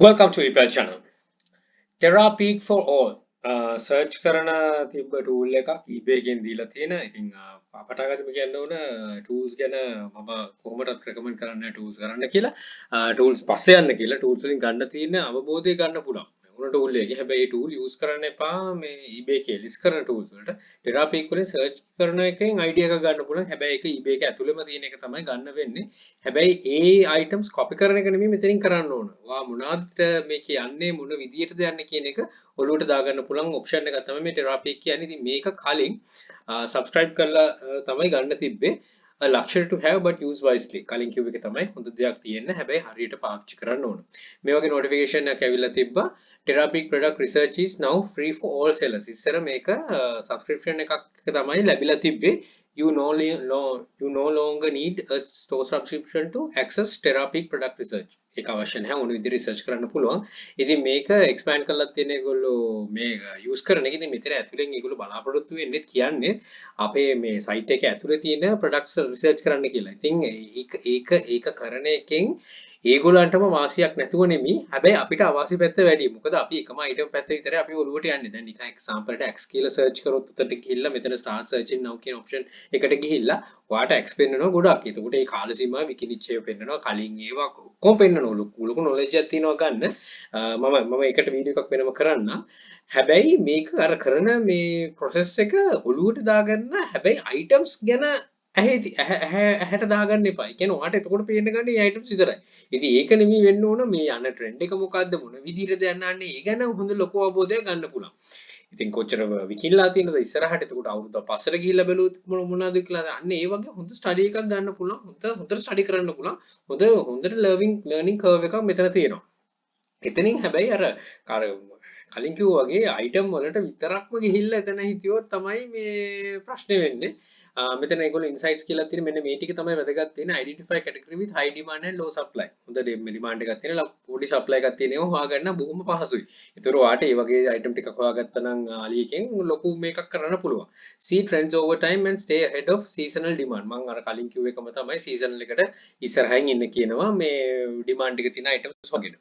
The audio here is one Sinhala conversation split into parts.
Welcome to eaby channel. Terapeak for all. Search කරන තිබ්බ tool එකක් eBay එකෙන් දීලා තියෙන. ඉතින් අපට අගදම කියන්න ඕන tools ගැන මම කොහොමදත් recommend කරන්න tools කරන්න කියලා. tools පස්සේ යන්න කියලා tools වලින් ගන්න තියෙන අවබෝධය ගන්න පුළුවන්. උන tool එකේ හැබැයි tool use කරන්න එපා මේ eBay එකේ list කරන tools වලට. Terapeak වලින් search කරන එකෙන් idea එකක් ගන්න පුළුවන්. හැබැයි ඒක eBay එක ඇතුළෙම තියෙන එක තමයි ගන්න වෙන්නේ. හැබැයි ඒ items copy කරන එක නෙමෙයි මෙතනින් කරන්න ඕන. ඔයා මොනවද මේක යන්නේ මොන විදියටද යන්නේ කියන එක ඔලුවට දාගන්න පුළුවන් ඔප්ෂන් එකක් තමයි මේ Terapeak කියන්නේ. ඉතින් මේක කලින් subscribe කරලා තමයි ගන්න තිබ්බේ. A luxury to have but use wisely. කලින් කිව්ව එක තමයි හොඳ දෙයක් තියෙන්න. හැබැයි හරියට පාවිච්චි කරන්න ඕන. මේ වගේ notification එකක් ඇවිල්ලා තිබ්බා. Terapeak product research is now free for all sellers. ඉස්සර මේක subscription එකක් තමයි ලැබිලා තිබ්බේ. You no longer need a store subscription to access Terapeak product research. ඒක අවශ්‍ය නැහැ. ඕන විදිහට රිසර්ච් කරන්න පුළුවන්. ඉතින් මේක එක්ස්පෑන්ඩ් කරලා තියෙන ඒගොල්ලෝ මේක යූස් කරන එක. ඉතින් මෙතන ඇතුලෙන් ඒගොල්ලෝ බලාපොරොත්තු වෙන්නේ කියන්නේ අපේ මේ සයිට් එකේ ඇතුලේ තියෙන ප්‍රොඩක්ට්ස් රිසර්ච් කරන්න කියලා. ඉතින් ඒක කරන එකෙන් ඒගොල්ලන්ටම වාසියක් නැතුව නෙමෙයි. හැබැයි අපිට අවාසි පැත්ත වැඩි. මොකද අපි එකම අයිටම් පැත්ත විතරයි අපි ඔලුවට යන්නේ. දැන් නිකන් එක්සැම්පල් එකකට X කියලා සර්ච් කරොත් උතට ගිහිල්ලා මෙතන start searching now කියන option එකට ගිහිල්ලා ඔයාට X පෙන්නනවා ගොඩක්. එතකොට ඒ කාල සීමාව විකිනිච්චේ පෙන්නනවා. කලින් ඒවා කොහොම පෙන්නනවා ලොකු knowledge එකක් තියෙනවා ගන්න. මම ඒකට වීඩියෝ එකක් වෙනම කරන්න. හැබැයි මේක අර කරන මේ process එක ඔලුවට දාගන්න හැබැයි items ගැන ඇහැට දාගන්න එපා. ඒ කියන්නේ ඔයාට එතකොට පේන්න ගන්න මේ items විතරයි. ඉතින් ඒක නෙමෙයි වෙන්න ඕන මේ යන trend එක මොකද්ද මොන විදිහටද යන්නන්නේ ඒ ගැන හොඳ ලොකු අවබෝධයක් ගන්න පුළුවන්. ඉතින් කොච්චර විකිනලා තියෙනවද ඉස්සරහට එතකොට අවුරුද්දක් පස්සට ගිහිල්ලා බැලුවොත් මොනවද කියලා අන්න ඒ වගේ හොඳ ස්ටඩි එකක් ගන්න පුළුවන්. හොඳට ස්ටඩි කරන්න පුළුවන්. හොඳට ලර්නින් කර්ව් එකක් මෙතන තියෙනවා. එතනින් හැබැයි අර කලින් කිව්වා වගේ item වලට විතරක්ම ගිහිල්ලා එතන හිටියොත් තමයි මේ ප්‍රශ්නේ වෙන්නේ. මෙතන ඒගොල්ලෝ insights කියලා තියෙන මෙන්න මේ ටික තමයි වැදගත් තියෙන identify category with high demand and low supply. හොඳ demand එකක් තියෙන පොඩි supply එකක් තියෙන ඒවා හොයාගන්න බොහොම පහසුයි. ඒතර ඔයාට මේ වගේ item ටිකක් හොයාගත්තා නම් ආලියකින් ලොකු මේකක් කරන්න පුළුවන්. See trends over time and stay ahead of seasonal demand. මම අර කලින් කිව්ව එකම තමයි seasonal එකට ඉස්සරහින් ඉන්න කියනවා මේ demand එක තියෙන items වගේ.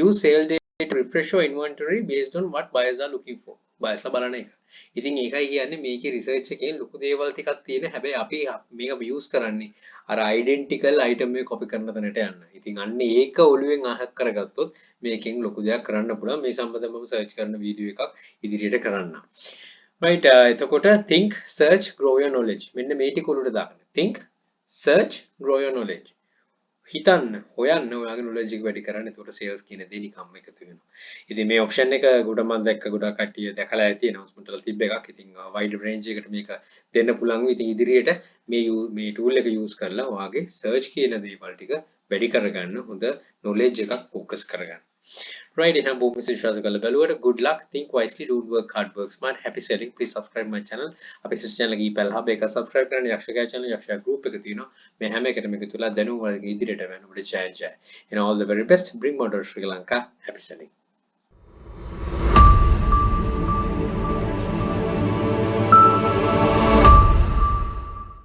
Use sale data to refresh your inventory based on what buyers are looking for. බයස්ලා බලන එක. ඉතින් ඒකයි කියන්නේ මේකේ රිසර්ච් එකෙන් ලොකු දේවල් ටිකක් තියෙන. හැබැයි අපි මේක යූස් කරන්නේ අර ඩෙන්ටිකල් අයිටම් එක කොපි කරන තැනට යන්න. ඉතින් අන්න ඒක ඔළුවෙන් අහක් කරගත්තොත් මේකෙන් ලොකු දෙයක් කරන්න පුළුවන්. මේ සම්බන්ධව මම සර්ච් කරන වීඩියෝ එකක් ඉදිරියට කරන්න. right එතකොට think search grow your knowledge. මෙන්න මේ ටික ඔළුවට දාගන්න. think search grow your knowledge. හිතන්න හොයන්න ඔයාගේ knowledge එක වැඩි කරන්න. එතකොට sales කියන දේ නිකම්ම එකතු වෙනවා. ඉතින් මේ option එක ගොඩ මම දැක්ක ගොඩක් කට්ටිය දැකලා ඇති announcement වල තිබ්බ එකක්. ඉතින් wide range එකට මේක දෙන්න පුළුවන්. ඉතින් ඉදිරියට මේ tool එක use කරලා ඔයාගේ search කියන දේවල් ටික වැඩි කරගන්න හොඳ knowledge එකක් focus කරගන්න. right එහෙනම් බොහොම විශ්වාස කරලා බලුවට good luck, think wisely, don't work hard, work smart, happy selling. Please subscribe my channel. අපේ channel එක ePal hub එක subscribe කරන්න. යක්ෂයා channel යක්ෂයා group එක තියෙනවා. මේ හැම එකටම එකතු වෙලා දැනුම වලගේ ඉදිරියට යන්න ඔබට ජය ජය. and all the very best. Bring more to Sri Lanka. Happy selling.